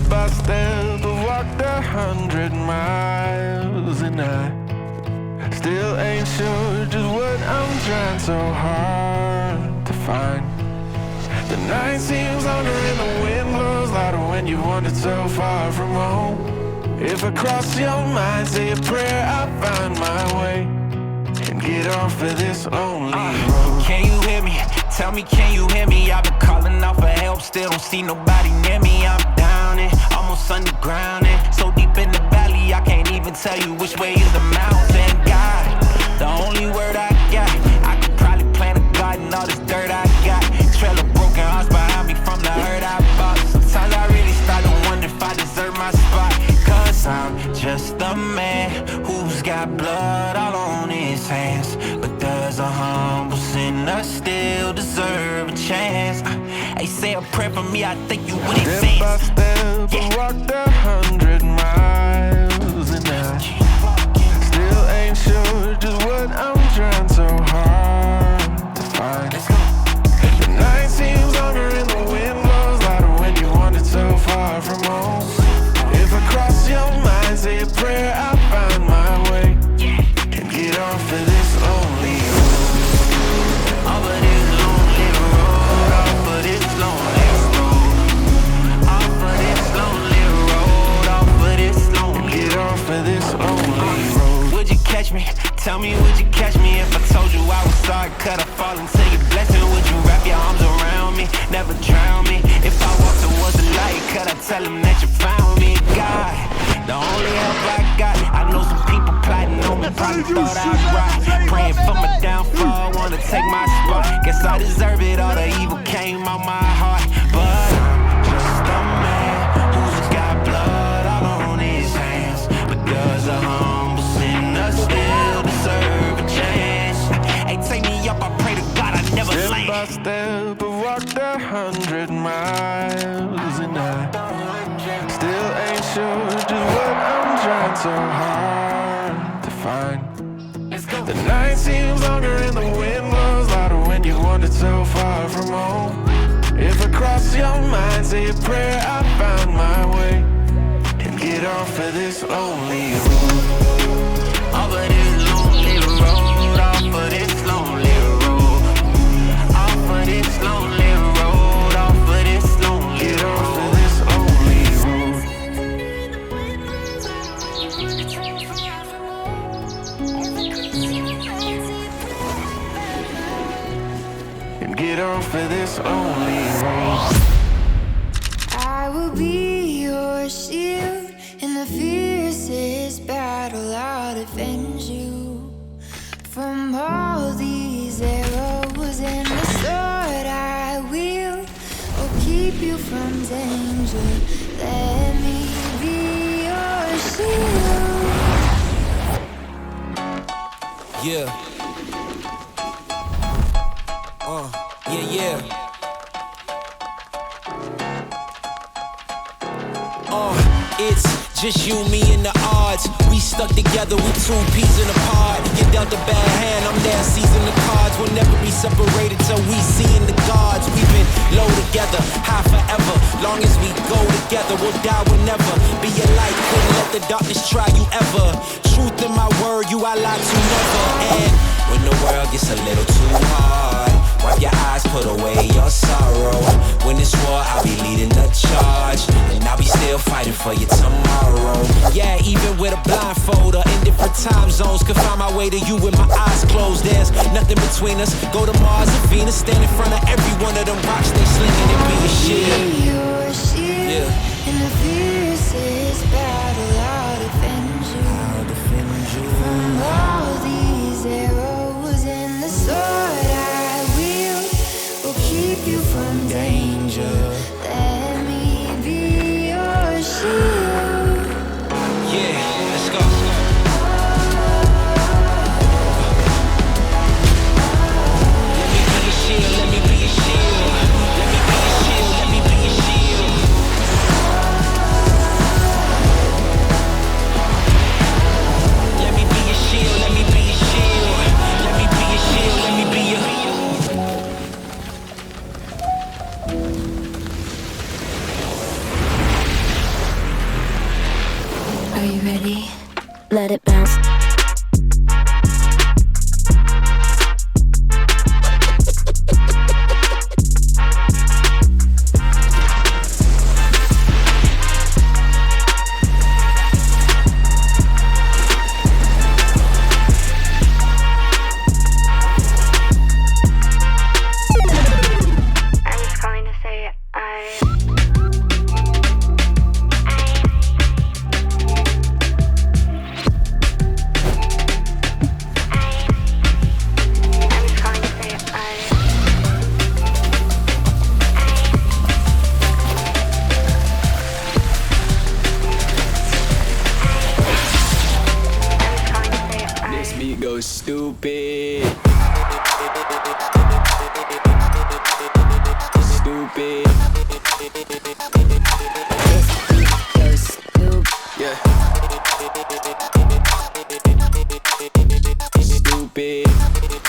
by step, I walked 100 miles, and I still ain't sure just what I'm trying so hard to find. The night seems longer and the wind blows louder when you wander so far from home. If I cross your mind, say a prayer, I'll find my way and get off of this lonely road. Can you hear me? Tell me, can you hear me? I've been calling out for help, still don't see nobody near me. I'm down and almost underground and so deep in the valley, I can't even tell you which way is the mountain. God, the only word I got, I could probably plant a garden, all this dirt I got. Trail of broken hearts behind me from the hurt I bought. Sometimes I really start to wonder if I deserve my spot. Cause I'm just a man who's got blood all on his hands. But does a humble sinner still deserve a chance? Hey, say a prayer for me, I think you would advance. Step by step, I walked 100 miles, and I still ain't sure just what I'm trying so hard to find. The night seems longer and the wind blows louder when you wandered so far from home. If I cross your mind, say a prayer, I'll find my way and get off of this lonely road. Off of this lonely road, off of this lonely road, off of this lonely road, off of this lonely. Get off of this lonely road. Would you catch me? Tell me, would you catch me if I told you I was sorry? Could I fall into your blessing? Would you wrap your arms around me? Never drown me. If I walked towards the light, could I tell him that you found me? God, the only help I got. I know some people plotting on me, probably thought I'd rot. Praying for my downfall, wanna take my spot. Guess I deserve it, all the evil came out my heart. But I'm just a man who's got blood all on his hands. But does a humble sinner still deserve a chance? Hey, take me up, I pray to God I never Step land. by step, I walked 100 miles, and I still ain't sure just what I'm trying so hard to find. The night seems longer and the wind blows louder when you wandered so far from home. If I cross your mind, say a prayer, I'll find my way and get off of this lonely road. Off of this lonely road, off of this lonely road, off of this lonely road, off of this lonely Get road. off of this lonely road. And get off of this lonely road. I will be your shield in the fiercest battle. I'll defend you from all these arrows, and the sword I wield will keep you from danger. Let me be your shield. Yeah. Yeah. It's just you, me, and the odds. We stuck together, we two peas in a pod. You dealt a bad hand, I'm there seizing the cards. We'll never be separated till we see in the gods. We've been low together, high forever. Long as we go together, we'll die, we'll never be a light. Couldn't let the darkness try you ever. Truth in my word, you I lie to never. And when the world gets a little too hard, wipe your eyes, put away your sorrow. When it's war, I'll be leading the charge, and I'll be still fighting for you tomorrow. Yeah, even with a blindfold or in different time zones, could find my way to you with my eyes closed. There's nothing between us. Go to Mars or Venus, stand in front of every one of them rocks they slinging and be a shield. Be your shield in the fiercest battle. I'll defend you from all these arrows, and the sword I wield will keep you from danger. Let me be your shield. Yeah, let's go. Let me be your shield, let me be your shield. Let me be your shield, let me be your shield.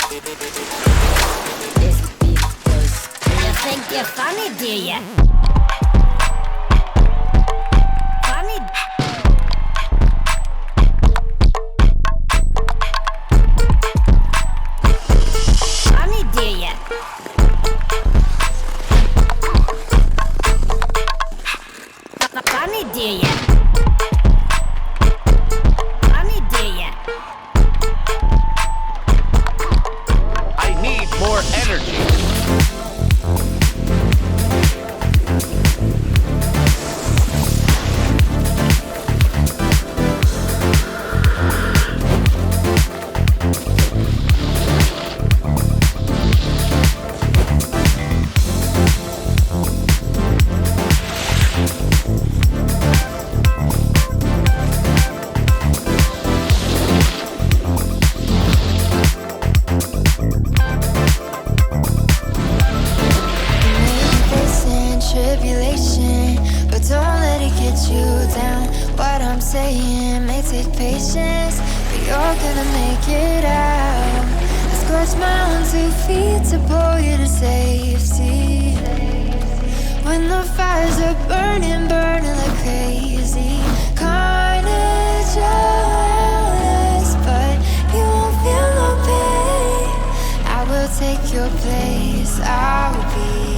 This beat goes. You think you're funny, do ya? Funny. Funny, do ya? Funny, do ya? Funny, do ya? I need more energy. Tribulation, but don't let it get you down. What I'm saying may take patience, but you're gonna make it out. I scratch my own 2 feet to pull you to safety. When the fires are burning, burning like crazy. Carnage, jealous, but you won't feel no pain. I will take your place, I will be